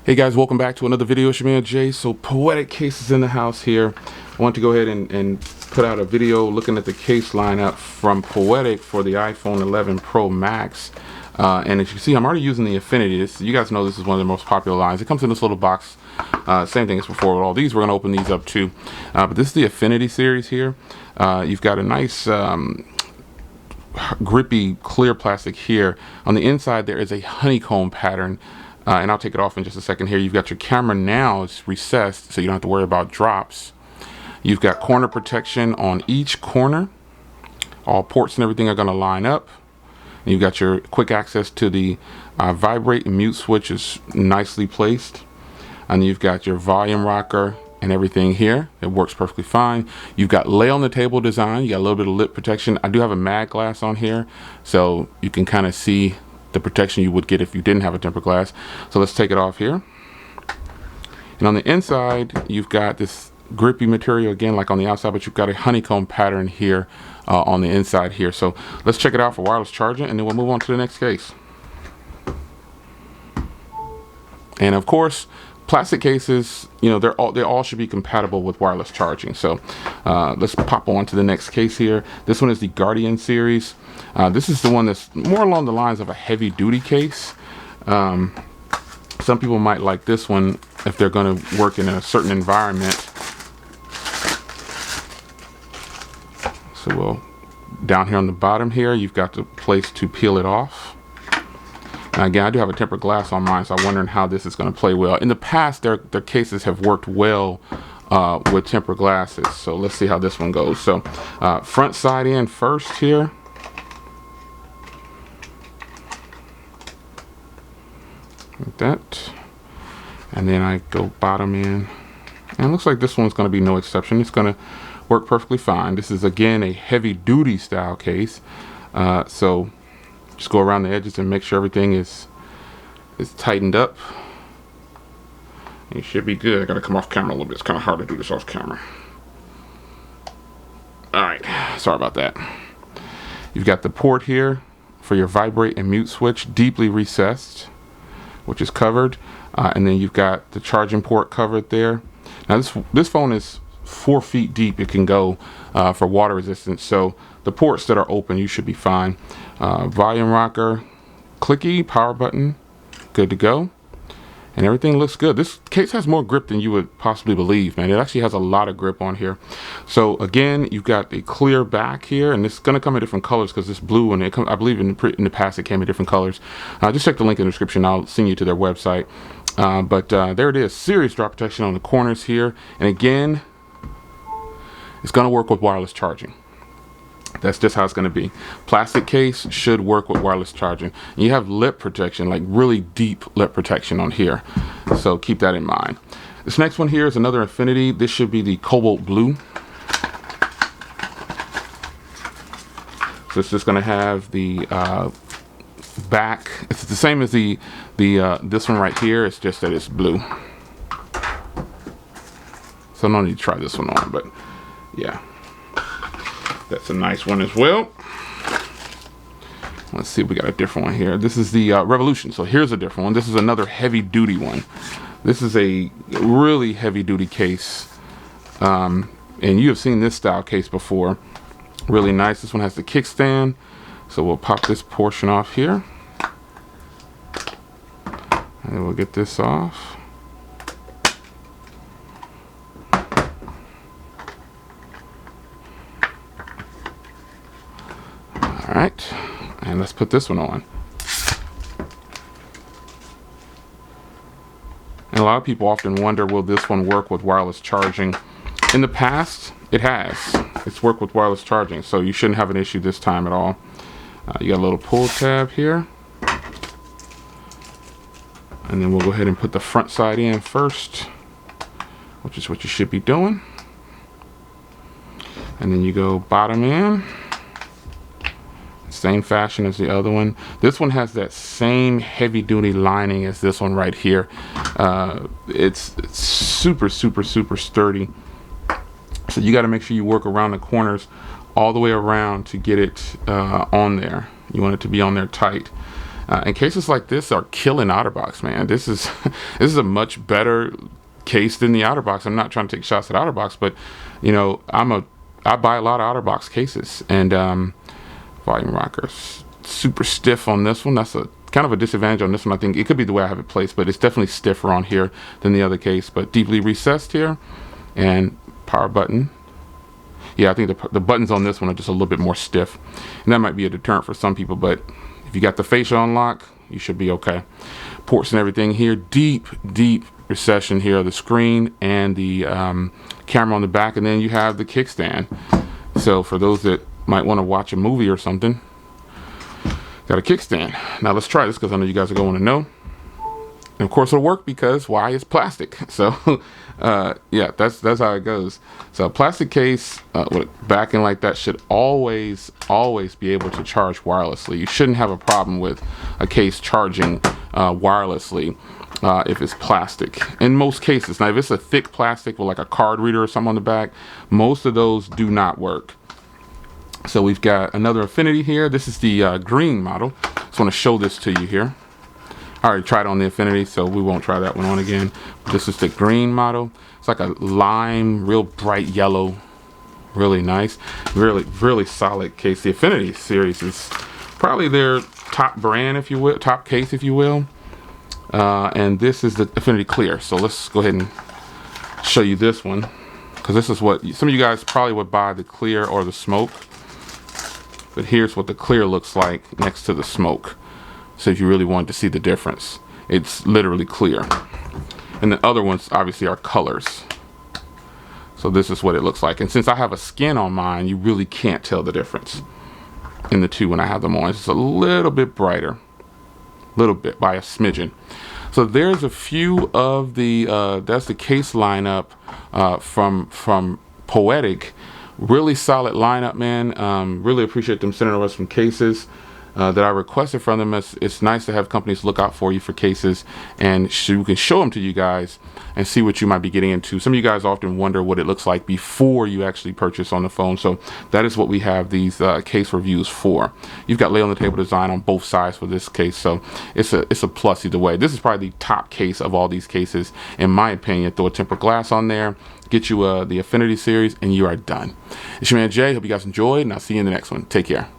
Hey guys, welcome back to another video. It's your man Jay. So Poetic Case is in the house here. I want to go ahead and put out a video looking at the case lineup from Poetic for the iPhone 11 Pro Max. And as you can see, I'm already using the Affinity. You guys know this is one of the most popular lines. It comes in this little box. Same thing as before with all these. We're going to open these up too. But this is the Affinity series here. You've got a nice grippy clear plastic here. On the inside there is a honeycomb pattern. And I'll take it off in just a second here. You've got your camera now, it's recessed, so you don't have to worry about drops. You've got corner protection on each corner. All ports and everything are going to line up. And you've got your quick access to the vibrate and mute switch is nicely placed. And you've got your volume rocker and everything here. It works perfectly fine. You've got lay on the table design. You got a little bit of lip protection. I do have a matte glass on here, so you can kind of see the protection you would get if you didn't have a tempered glass. So let's take it off here. And on the inside, you've got this grippy material again, like on the outside, but you've got a honeycomb pattern here on the inside here. So let's check it out for wireless charging, and then we'll move on to the next case. And of course, plastic cases, you know, they all should be compatible with wireless charging. So let's pop on to the next case here. This one is the Guardian series. This is the one that's more along the lines of a heavy duty case. Some people might like this one if they're going to work in a certain environment. So we'll down here on the bottom here, you've got the place to peel it off. Now again, I do have a tempered glass on mine, so I'm wondering how this is going to play well. In the past, their cases have worked well with tempered glasses. So let's see how this one goes. So front side in first here. Like that. And then I go bottom in. And it looks like this one's going to be no exception. It's going to work perfectly fine. This is again a heavy duty style case. So just go around the edges and make sure everything is tightened up. And you should be good. I gotta come off camera a little bit. It's kind of hard to do this off camera. Alright, sorry about that. You've got the port here for your vibrate and mute switch, deeply recessed, which is covered. And then you've got the charging port covered there. Now this phone is 4 feet deep. It can go for water resistance. So the ports that are open, you should be fine. Volume rocker, clicky, power button, good to go. And everything looks good. This case has more grip than you would possibly believe, man. It actually has a lot of grip on here. So again, you've got a clear back here, and it's gonna come in different colors because this blue one, I believe in the past it came in different colors. Just check the link in the description. I'll send you to their website. But there it is, serious drop protection on the corners here. And again, it's gonna work with wireless charging. That's just how it's going to be. Plastic case should work with wireless charging. And you have lip protection, like really deep lip protection on here. So keep that in mind. This next one here is another Affinity. This should be the Cobalt Blue. So it's just going to have the back. It's the same as this one right here. It's just that it's blue. So no need to try this one on, but yeah. That's a nice one as well. Let's see if we got a different one here. This is the Revolution. So here's a different one. This is another heavy duty one. This is a really heavy duty case. And you have seen this style case before. Really nice. This one has the kickstand. So we'll pop this portion off here. And then we'll get this off. Alright, and let's put this one on. And a lot of people often wonder, will this one work with wireless charging? In the past, it has. It's worked with wireless charging, so you shouldn't have an issue this time at all. You got a little pull tab here. And then we'll go ahead and put the front side in first, which is what you should be doing. And then you go bottom in. Same fashion as the other one. This one has that same heavy duty lining as this one right here. It's super sturdy. So you got to make sure you work around the corners all the way around to get it on there. You want it to be on there tight. And cases like this are killing OtterBox, man. This is this is a much better case than the OtterBox. I'm not trying to take shots at OtterBox, but you know, I buy a lot of OtterBox cases. And volume rockers, super stiff on this one. That's a kind of a disadvantage on this one. I think it could be the way I have it placed, but it's definitely stiffer on here than the other case. But deeply recessed here, and power button. Yeah, I think the buttons on this one are just a little bit more stiff, and that might be a deterrent for some people, but if you got the facial unlock, you should be okay. Ports and everything here, deep recession here of the screen and the camera on the back, and then you have the kickstand. So for those that might want to watch a movie or something, got a kickstand. Now let's try this, because I know you guys are going to know. And of course it'll work, because why? It's plastic. So yeah, that's how it goes. So a plastic case with backing like that should always be able to charge wirelessly. You shouldn't have a problem with a case charging wirelessly if it's plastic, in most cases. Now if it's a thick plastic with like a card reader or something on the back, most of those do not work. So we've got another Affinity here. This is the green model. Just want to show this to you here. I already tried on the Affinity, so we won't try that one on again. This is the green model. It's like a lime, real bright yellow, really nice, really solid case. The Affinity series is probably their top brand, if you will, top case, if you will. And this is the Affinity Clear. So let's go ahead and show you this one, because this is what some of you guys probably would buy, the Clear or the Smoke. But here's what the Clear looks like next to the Smoke. So if you really wanted to see the difference, it's literally clear. And the other ones obviously are colors. So this is what it looks like. And since I have a skin on mine, you really can't tell the difference in the two when I have them on. It's just a little bit brighter, little bit by a smidgen. So there's a few of the that's the case lineup from Poetic. Really solid lineup, man. Really appreciate them sending us some cases that I requested from them. It's nice to have companies look out for you for cases, and we can show them to you guys and see what you might be getting into. Some of you guys often wonder what it looks like before you actually purchase on the phone, so that is what we have these case reviews for. You've got lay on the table design on both sides for this case, so it's a plus either way. This is probably the top case of all these cases, in my opinion. Throw a tempered glass on there, get you the Affinity series, and you are done. It's your man Jay. Hope you guys enjoyed, and I'll see you in the next one. Take care.